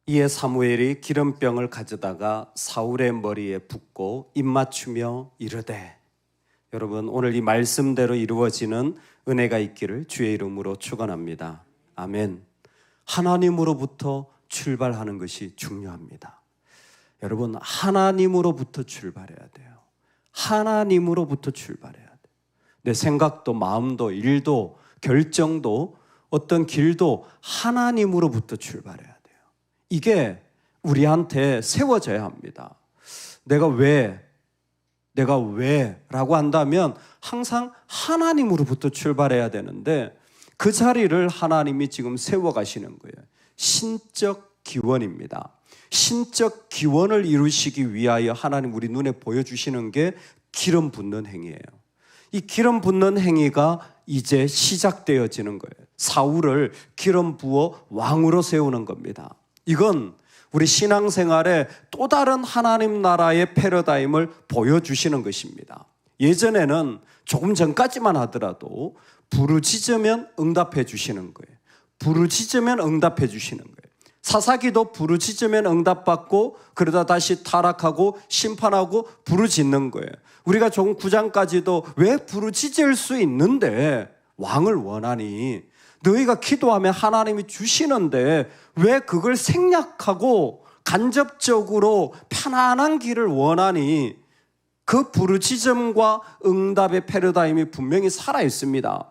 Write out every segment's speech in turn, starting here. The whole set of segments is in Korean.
이에 사무엘이 기름병을 가져다가 사울의 머리에 붓고 입맞추며 이르되. 여러분, 오늘 이 말씀대로 이루어지는 은혜가 있기를 주의 이름으로 축원합니다. 아멘. 하나님으로부터 출발하는 것이 중요합니다. 여러분, 하나님으로부터 출발해야 돼요. 하나님으로부터 출발해야 돼요. 내 생각도 마음도 일도 결정도 어떤 길도 하나님으로부터 출발해야 돼요. 이게 우리한테 세워져야 합니다. 내가 왜 라고 한다면 항상 하나님으로부터 출발해야 되는데 그 자리를 하나님이 지금 세워가시는 거예요. 신적 기원입니다. 신적 기원을 이루시기 위하여 하나님 우리 눈에 보여주시는 게 기름 붓는 행위예요. 이 기름 붓는 행위가 이제 시작되어지는 거예요. 사울을 기름 부어 왕으로 세우는 겁니다. 이건 우리 신앙생활에 또 다른 하나님 나라의 패러다임을 보여주시는 것입니다. 예전에는 조금 전까지만 하더라도 부르짖으면 응답해 주시는 거예요. 부르짖으면 응답해 주시는 거예요. 사사기도 부르짖으면 응답받고 그러다 다시 타락하고 심판하고 부르짖는 거예요. 우리가 조금 9장까지도 왜 부르짖을 수 있는데 왕을 원하니? 너희가 기도하면 하나님이 주시는데 왜 그걸 생략하고 간접적으로 편안한 길을 원하니? 그 부르짖음과 응답의 패러다임이 분명히 살아있습니다.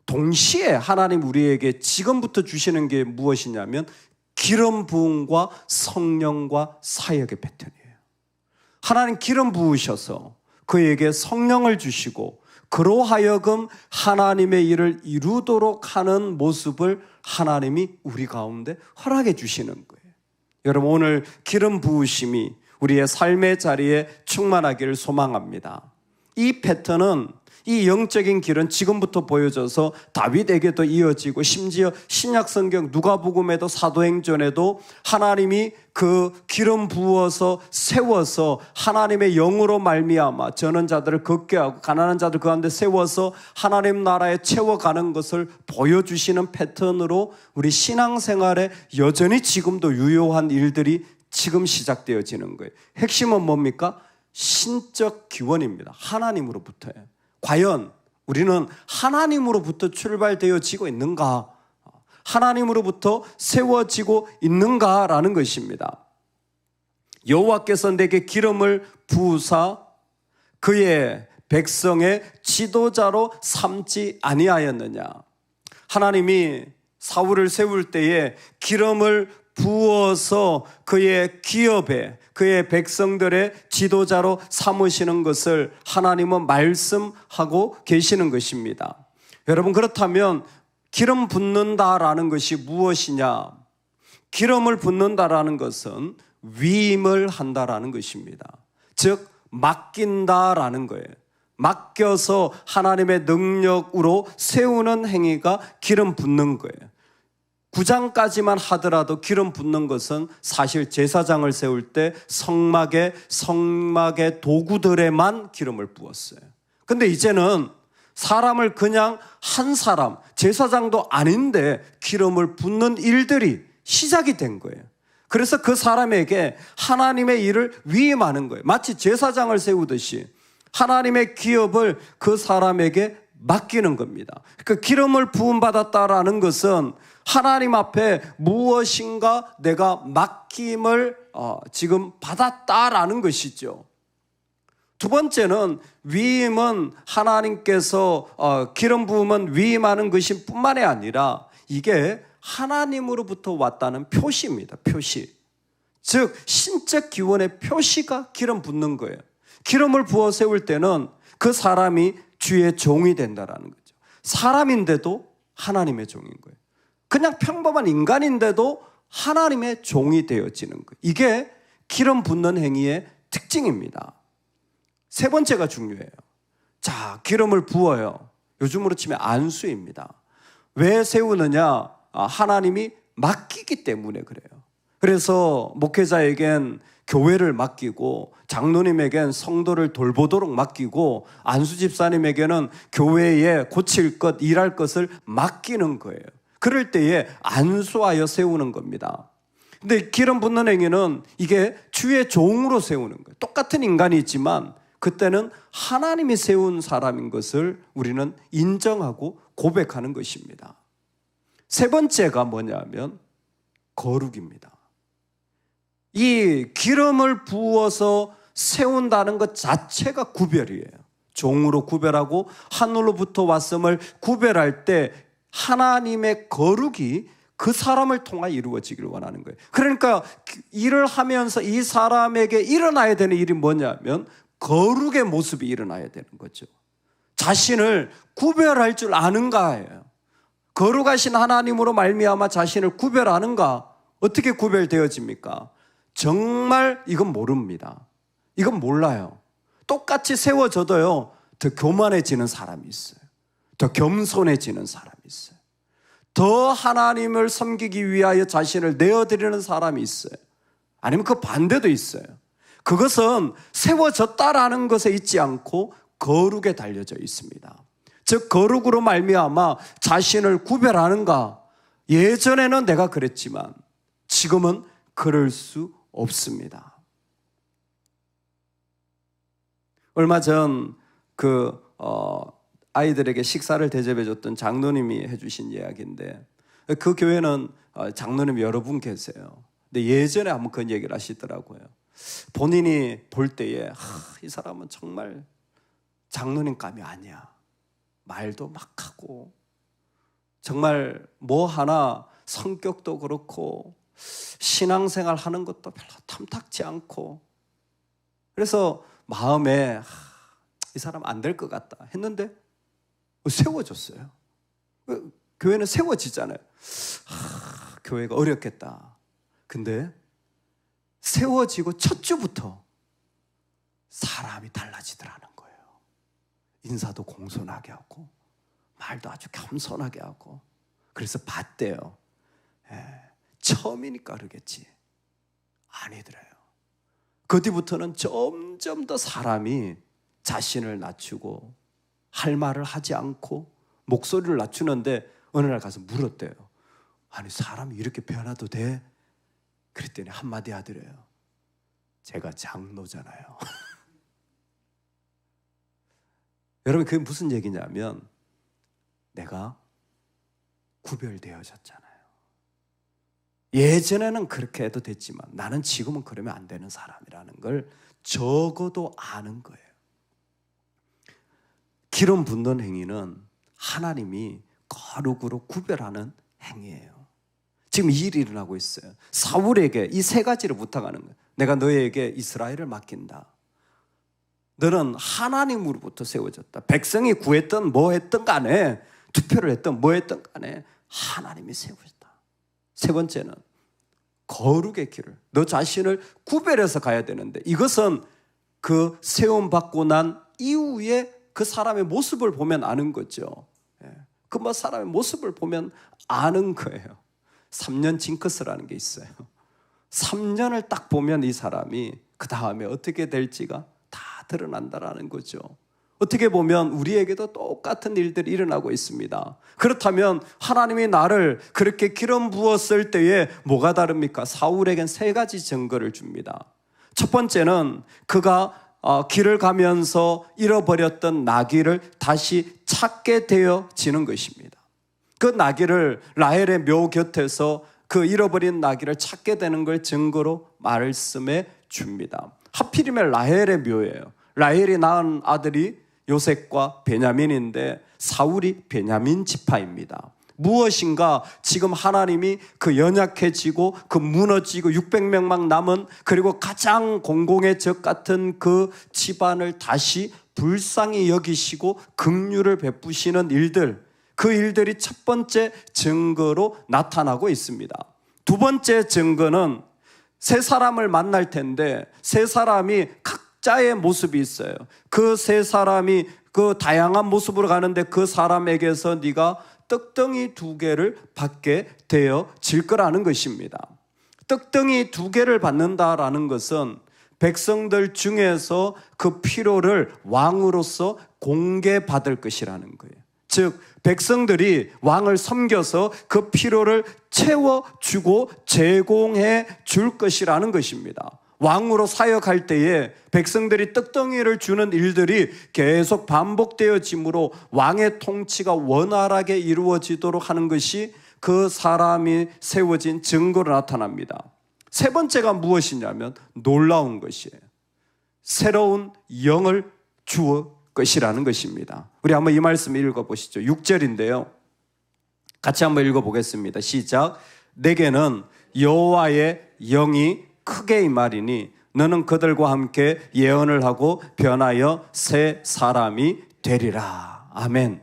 동시에 하나님 우리에게 지금부터 주시는 게 무엇이냐면 기름 부음과 성령과 사역의 패턴이에요. 하나님 기름 부으셔서 그에게 성령을 주시고 그로 하여금 하나님의 일을 이루도록 하는 모습을 하나님이 우리 가운데 허락해 주시는 거예요. 여러분, 오늘 기름 부으심이 우리의 삶의 자리에 충만하기를 소망합니다. 이 패턴은, 이 영적인 길은 지금부터 보여져서 다윗에게도 이어지고 심지어 신약성경 누가복음에도 사도행전에도 하나님이 그 기름 부어서 세워서 하나님의 영으로 말미암아 저는 자들을 걷게 하고 가난한 자들 그 가운데 세워서 하나님 나라에 채워가는 것을 보여주시는 패턴으로 우리 신앙생활에 여전히 지금도 유효한 일들이 지금 시작되어지는 거예요. 핵심은 뭡니까? 신적 기원입니다. 하나님으로부터예요. 과연 우리는 하나님으로부터 출발되어지고 있는가? 하나님으로부터 세워지고 있는가라는 것입니다. 여호와께서 내게 기름을 부으사 그의 백성의 지도자로 삼지 아니하였느냐? 하나님이 사울을 세울 때에 기름을 부어서 그의 기업에 그의 백성들의 지도자로 삼으시는 것을 하나님은 말씀하고 계시는 것입니다. 여러분, 그렇다면 기름 붓는다라는 것이 무엇이냐? 기름을 붓는다라는 것은 위임을 한다라는 것입니다. 즉 맡긴다라는 거예요. 맡겨서 하나님의 능력으로 세우는 행위가 기름 붓는 거예요. 9장까지만 하더라도 기름 붓는 것은 사실 제사장을 세울 때 성막의 도구들에만 기름을 부었어요. 근데 이제는 사람을 그냥 한 사람, 제사장도 아닌데 기름을 붓는 일들이 시작이 된 거예요. 그래서 그 사람에게 하나님의 일을 위임하는 거예요. 마치 제사장을 세우듯이 하나님의 기업을 그 사람에게 맡기는 겁니다. 그 기름을 부음받았다라는 것은 하나님 앞에 무엇인가 내가 맡김을 지금 받았다라는 것이죠. 두 번째는 위임은 하나님께서 기름 부음은 위임하는 것이 뿐만이 아니라 이게 하나님으로부터 왔다는 표시입니다. 표시. 즉 신적 기원의 표시가 기름 붓는 거예요. 기름을 부어 세울 때는 그 사람이 주의 종이 된다라는 거죠. 사람인데도 하나님의 종인 거예요. 그냥 평범한 인간인데도 하나님의 종이 되어지는 거예요. 이게 기름 붓는 행위의 특징입니다. 세 번째가 중요해요. 자, 기름을 부어요. 요즘으로 치면 안수입니다. 왜 세우느냐? 하나님이 맡기기 때문에 그래요. 그래서 목회자에겐 교회를 맡기고 장로님에겐 성도를 돌보도록 맡기고 안수집사님에게는 교회에 고칠 것, 일할 것을 맡기는 거예요. 그럴 때에 안수하여 세우는 겁니다. 근데 기름 붓는 행위는 이게 주의 종으로 세우는 거예요. 똑같은 인간이지만 그때는 하나님이 세운 사람인 것을 우리는 인정하고 고백하는 것입니다. 세 번째가 뭐냐면 거룩입니다. 이 기름을 부어서 세운다는 것 자체가 구별이에요. 종으로 구별하고 하늘로부터 왔음을 구별할 때 하나님의 거룩이 그 사람을 통하여 이루어지기를 원하는 거예요. 그러니까 일을 하면서 이 사람에게 일어나야 되는 일이 뭐냐면 거룩의 모습이 일어나야 되는 거죠. 자신을 구별할 줄 아는가예요. 거룩하신 하나님으로 말미암아 자신을 구별하는가? 어떻게 구별되어집니까? 정말 이건 모릅니다. 이건 몰라요. 똑같이 세워져도요, 더 교만해지는 사람이 있어요. 더 겸손해지는 사람이 있어요. 더 하나님을 섬기기 위하여 자신을 내어드리는 사람이 있어요. 아니면 그 반대도 있어요. 그것은 세워졌다라는 것에 있지 않고 거룩에 달려져 있습니다. 즉 거룩으로 말미암아 자신을 구별하는가? 예전에는 내가 그랬지만 지금은 그럴 수 없습니다. 얼마 전 아이들에게 식사를 대접해 줬던 장로님이 해주신 이야기인데, 그 교회는 장로님이 여러 분 계세요. 근데 예전에 한번 그런 얘기를 하시더라고요. 본인이 볼 때에 이 사람은 정말 장로님감이 아니야. 말도 막 하고 정말 뭐 하나 성격도 그렇고 신앙생활 하는 것도 별로 탐탁지 않고, 그래서 마음에 이 사람 안 될 것 같다 했는데 세워졌어요. 교회는 세워지잖아요. 교회가 어렵겠다. 근데 세워지고 첫 주부터 사람이 달라지더라는 거예요. 인사도 공손하게 하고 말도 아주 겸손하게 하고. 그래서 봤대요. 처음이니까 그러겠지. 아니더래요. 그 뒤부터는 점점 더 사람이 자신을 낮추고 할 말을 하지 않고 목소리를 낮추는데 어느 날 가서 물었대요. 아니 사람이 이렇게 변화도 돼? 그랬더니 한마디 하더래요. 제가 장로잖아요. 여러분 그게 무슨 얘기냐면 내가 구별되어졌잖아요. 예전에는 그렇게 해도 됐지만 나는 지금은 그러면 안 되는 사람이라는 걸 적어도 아는 거예요. 기름 붓는 행위는 하나님이 거룩으로 구별하는 행위예요. 지금 이 일이 일어나고 있어요. 사울에게 이 세 가지를 부탁하는 거예요. 내가 너에게 이스라엘을 맡긴다. 너는 하나님으로부터 세워졌다. 백성이 구했던 뭐 했던 간에, 투표를 했던 뭐 했던 간에 하나님이 세우셨다. 세 번째는 거룩의 길을, 너 자신을 구별해서 가야 되는데 이것은 그 세움받고 난 이후에 그 사람의 모습을 보면 아는 거죠. 그 사람의 모습을 보면 아는 거예요. 3년 징크스라는 게 있어요. 3년을 딱 보면 이 사람이 그 다음에 어떻게 될지가 다 드러난다라는 거죠. 어떻게 보면 우리에게도 똑같은 일들이 일어나고 있습니다. 그렇다면 하나님이 나를 그렇게 기름 부었을 때에 뭐가 다릅니까? 사울에겐 세 가지 증거를 줍니다. 첫 번째는 그가 길을 가면서 잃어버렸던 나귀를 다시 찾게 되어지는 것입니다. 그 나귀를 라헬의 묘 곁에서 그 잃어버린 나귀를 찾게 되는 걸 증거로 말씀해 줍니다. 하필이면 라헬의 묘예요. 라헬이 낳은 아들이 요셉과 베냐민인데 사울이 베냐민 지파입니다. 무엇인가 지금 하나님이 그 연약해지고 그 무너지고 600명만 남은, 그리고 가장 공공의 적 같은 그 집안을 다시 불쌍히 여기시고 긍휼을 베푸시는 일들, 그 일들이 첫 번째 증거로 나타나고 있습니다. 두 번째 증거는 세 사람을 만날 텐데 세 사람이 각자의 모습이 있어요. 그 세 사람이 그 다양한 모습으로 가는데 그 사람에게서 네가 떡덩이 2개를 받게 되어질 거라는 것입니다. 떡덩이 2개를 받는다라는 것은 백성들 중에서 그 필요를 왕으로서 공개받을 것이라는 거예요. 즉 백성들이 왕을 섬겨서 그 필요를 채워주고 제공해 줄 것이라는 것입니다. 왕으로 사역할 때에 백성들이 떡덩이를 주는 일들이 계속 반복되어지므로 왕의 통치가 원활하게 이루어지도록 하는 것이 그 사람이 세워진 증거로 나타납니다. 세 번째가 무엇이냐면 놀라운 것이에요. 새로운 영을 주어 것이라는 것입니다. 우리 한번 이 말씀 읽어보시죠. 6절인데요. 같이 한번 읽어보겠습니다. 시작. 내게는 여호와의 영이 크게 임하리니 너는 그들과 함께 예언을 하고 변하여 새 사람이 되리라. 아멘.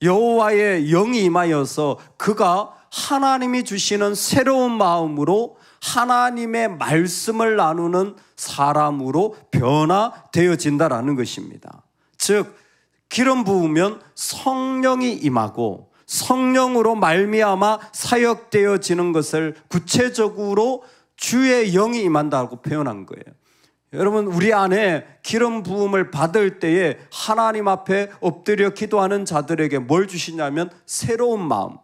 여호와의 영이 임하여서 그가 하나님이 주시는 새로운 마음으로 하나님의 말씀을 나누는 사람으로 변화되어진다라는 것입니다. 즉 기름 부으면 성령이 임하고 성령으로 말미암아 사역되어지는 것을 구체적으로 주의 영이 임한다고 표현한 거예요. 여러분, 우리 안에 기름 부음을 받을 때에 하나님 앞에 엎드려 기도하는 자들에게 뭘 주시냐면 새로운 마음,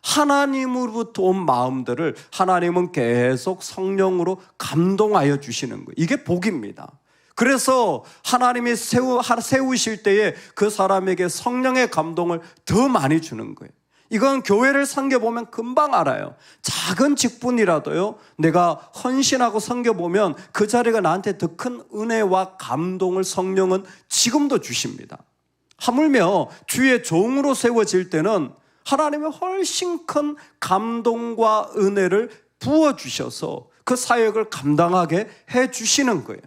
하나님으로부터 온 마음들을 하나님은 계속 성령으로 감동하여 주시는 거예요. 이게 복입니다. 그래서 하나님이 세우실 때에 그 사람에게 성령의 감동을 더 많이 주는 거예요. 이건 교회를 섬겨보면 금방 알아요. 작은 직분이라도요, 내가 헌신하고 섬겨보면 그 자리가 나한테 더 큰 은혜와 감동을 성령은 지금도 주십니다. 하물며 주의 종으로 세워질 때는 하나님의 훨씬 큰 감동과 은혜를 부어주셔서 그 사역을 감당하게 해주시는 거예요.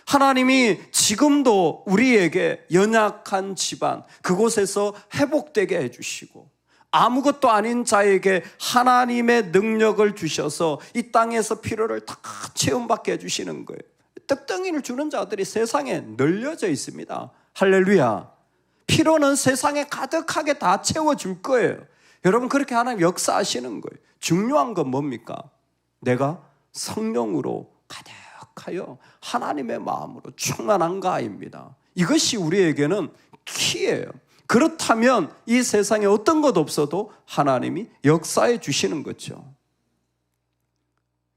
하나님이 지금도 우리에게 연약한 집안, 그곳에서 회복되게 해주시고 아무것도 아닌 자에게 하나님의 능력을 주셔서 이 땅에서 필요를 다 체험받게 해주시는 거예요. 떡덩이를 주는 자들이 세상에 널려져 있습니다. 할렐루야. 필요는 세상에 가득하게 다 채워줄 거예요. 여러분, 그렇게 하나님 역사하시는 거예요. 중요한 건 뭡니까? 내가 성령으로 가득하여 하나님의 마음으로 충만한가입니다. 이것이 우리에게는 키예요. 그렇다면 이 세상에 어떤 것 없어도 하나님이 역사해 주시는 거죠.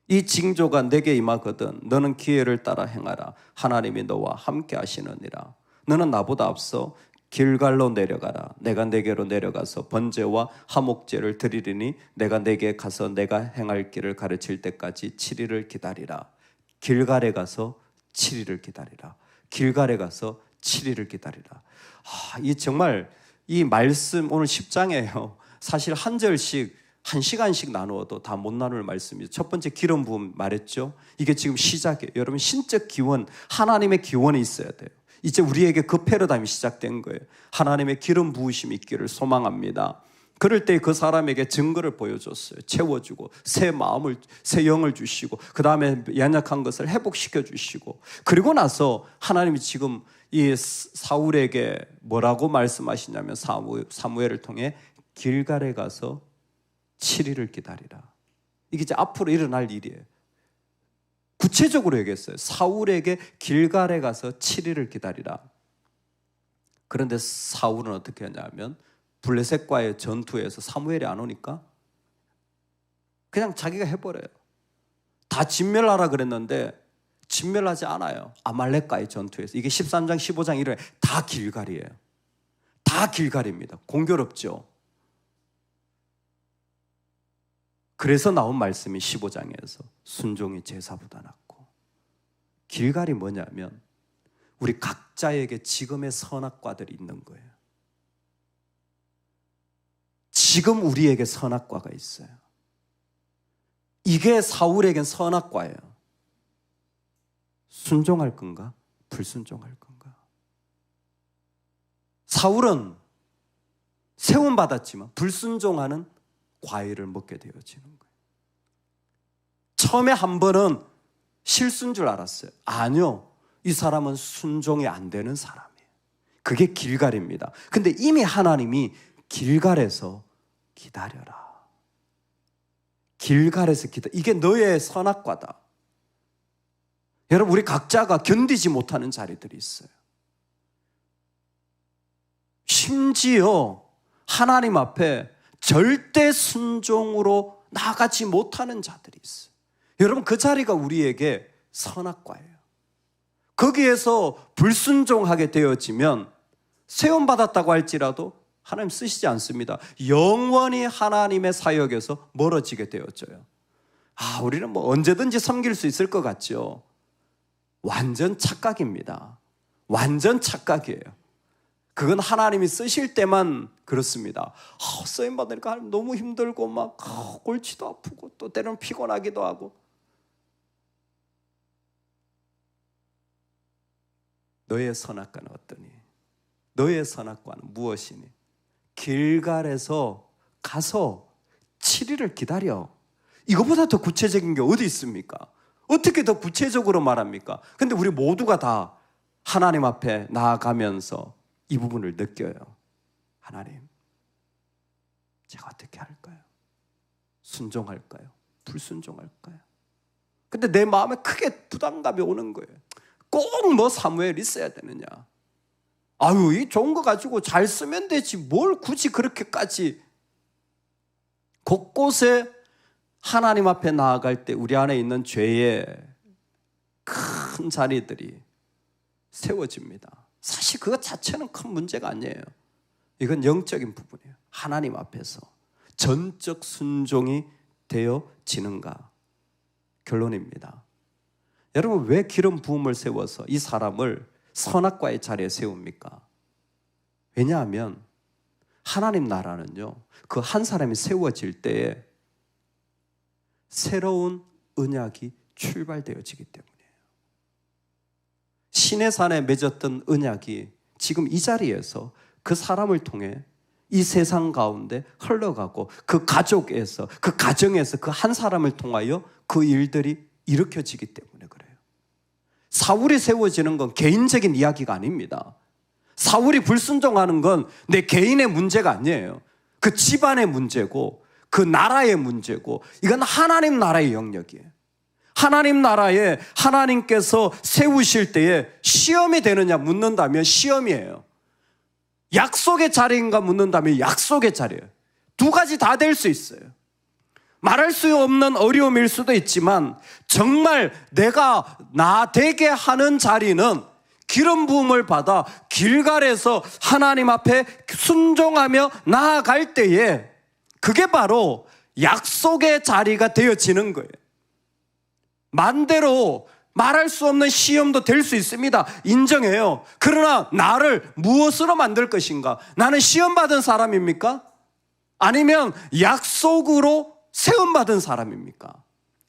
이 징조가 내게 임하거든 너는 기회를 따라 행하라. 하나님이 너와 함께 하시느니라. 너는 나보다 앞서 길갈로 내려가라. 내가 내게로 내려가서 번제와 화목제를 드리리니 내가 내게 가서 내가 행할 길을 가르칠 때까지 7일을 기다리라. 길갈에 가서 7일을 기다리라. 길갈에 가서 7일을 기다리라. 이 정말 이 말씀 오늘 10장이에요. 사실 한 절씩 1시간씩 나누어도 다 못 나눌 말씀이죠. 첫 번째 기름 부음 말했죠. 이게 지금 시작이에요. 여러분, 신적 기원, 하나님의 기원이 있어야 돼요. 이제 우리에게 그 패러다임이 시작된 거예요. 하나님의 기름 부으심이 있기를 소망합니다. 그럴 때 그 사람에게 증거를 보여줬어요. 채워주고 새 마음을, 새 영을 주시고 그 다음에 연약한 것을 회복시켜 주시고, 그리고 나서 하나님이 지금 이 사울에게 뭐라고 말씀하시냐면 사무엘을 통해 길갈에 가서 7일을 기다리라. 이게 이제 앞으로 일어날 일이에요. 구체적으로 얘기했어요. 사울에게 길갈에 가서 7일을 기다리라. 그런데 사울은 어떻게 하냐면 블레셋과의 전투에서 사무엘이 안 오니까 그냥 자기가 해버려요. 다 진멸하라 그랬는데 진멸하지 않아요. 아말렉과의 전투에서. 이게 13장 15장 이래 다 길갈이에요. 다 길갈입니다. 공교롭죠. 그래서 나온 말씀이 15장에서 순종이 제사보다 낫고, 길갈이 뭐냐면 우리 각자에게 지금의 선악과들이 있는 거예요. 지금 우리에게 선악과가 있어요. 이게 사울에겐 선악과예요. 순종할 건가? 불순종할 건가? 사울은 세움받았지만 불순종하는 과일을 먹게 되어지는 거예요. 처음에 한 번은 실수인 줄 알았어요. 아니요, 이 사람은 순종이 안 되는 사람이에요. 그게 길갈입니다. 근데 이미 하나님이 길갈에서 기다려라. 길갈에서 기다려. 이게 너의 선악과다. 여러분, 우리 각자가 견디지 못하는 자리들이 있어요. 심지어 하나님 앞에 절대 순종으로 나아가지 못하는 자들이 있어요. 여러분, 그 자리가 우리에게 선악과예요. 거기에서 불순종하게 되어지면 세움받았다고 할지라도 하나님 쓰시지 않습니다. 영원히 하나님의 사역에서 멀어지게 되어져요. 우리는 뭐 언제든지 섬길 수 있을 것 같죠. 완전 착각입니다. 완전 착각이에요. 그건 하나님이 쓰실 때만 그렇습니다. 쓰임 받으니까 너무 힘들고 막 골치도 아프고 또 때로는 피곤하기도 하고. 너의 선악과는 어떠니? 너의 선악과는 무엇이니? 길갈에서 가서 7일을 기다려. 이거보다 더 구체적인 게 어디 있습니까? 어떻게 더 구체적으로 말합니까? 근데 우리 모두가 다 하나님 앞에 나아가면서 이 부분을 느껴요. 하나님, 제가 어떻게 할까요? 순종할까요? 불순종할까요? 근데 내 마음에 크게 부담감이 오는 거예요. 꼭 뭐 사무엘이 있어야 되느냐? 이 좋은 거 가지고 잘 쓰면 되지 뭘 굳이 그렇게까지. 곳곳에 하나님 앞에 나아갈 때 우리 안에 있는 죄의 큰 자리들이 세워집니다. 사실 그것 자체는 큰 문제가 아니에요. 이건 영적인 부분이에요. 하나님 앞에서 전적 순종이 되어지는가? 결론입니다. 여러분, 왜 기름 부음을 세워서 이 사람을 선악과의 자리에 세웁니까? 왜냐하면 하나님 나라는요, 그 한 사람이 세워질 때에 새로운 언약이 출발되어지기 때문이에요. 시내산에 맺었던 언약이 지금 이 자리에서 그 사람을 통해 이 세상 가운데 흘러가고 그 가족에서, 그 가정에서 그 한 사람을 통하여 그 일들이 일으켜지기 때문에 그래요. 사울이 세워지는 건 개인적인 이야기가 아닙니다. 사울이 불순종하는 건 내 개인의 문제가 아니에요. 그 집안의 문제고 그 나라의 문제고 이건 하나님 나라의 영역이에요. 하나님 나라에 하나님께서 세우실 때에 시험이 되느냐 묻는다면 시험이에요. 약속의 자리인가 묻는다면 약속의 자리예요. 두 가지 다 될 수 있어요. 말할 수 없는 어려움일 수도 있지만 정말 내가 나 되게 하는 자리는 기름 부음을 받아 길갈에서 하나님 앞에 순종하며 나아갈 때에 그게 바로 약속의 자리가 되어지는 거예요. 만대로 말할 수 없는 시험도 될 수 있습니다. 인정해요. 그러나 나를 무엇으로 만들 것인가? 나는 시험받은 사람입니까? 아니면 약속으로 세움받은 사람입니까?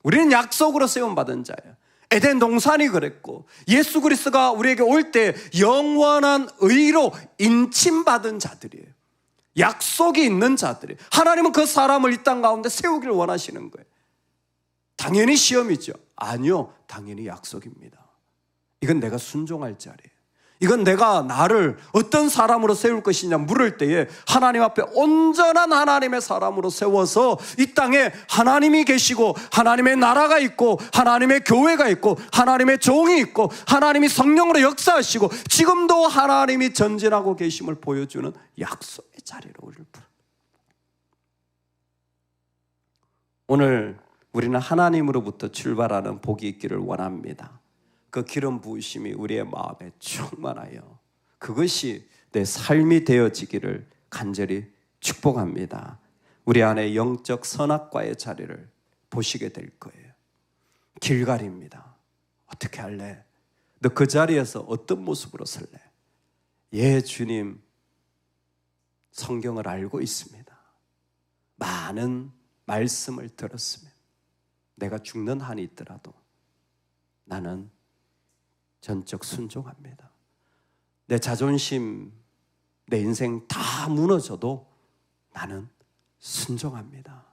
우리는 약속으로 세움받은 자예요. 에덴 동산이 그랬고 예수 그리스도가 우리에게 올 때 영원한 의로 인침받은 자들이에요. 약속이 있는 자들이에요. 하나님은 그 사람을 이 땅 가운데 세우기를 원하시는 거예요. 당연히 시험이죠. 아니요, 당연히 약속입니다. 이건 내가 순종할 자리예요. 이건 내가 나를 어떤 사람으로 세울 것이냐 물을 때에 하나님 앞에 온전한 하나님의 사람으로 세워서 이 땅에 하나님이 계시고 하나님의 나라가 있고 하나님의 교회가 있고 하나님의 종이 있고 하나님이 성령으로 역사하시고 지금도 하나님이 전진하고 계심을 보여주는 약속의 자리로 우리를 부릅니다. 오늘 우리는 하나님으로부터 출발하는 복이 있기를 원합니다. 그 기름 부으심이 우리의 마음에 충만하여 그것이 내 삶이 되어지기를 간절히 축복합니다. 우리 안에 영적 선악과의 자리를 보시게 될 거예요. 길갈입니다. 어떻게 할래? 너 그 자리에서 어떤 모습으로 설래? 예, 주님, 성경을 알고 있습니다. 많은 말씀을 들었으면 내가 죽는 한이 있더라도 나는 전적 순종합니다. 내 자존심, 내 인생 다 무너져도 나는 순종합니다.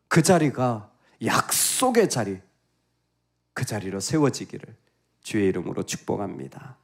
그 자리가 약속의 자리, 그 자리로 세워지기를 주의 이름으로 축복합니다.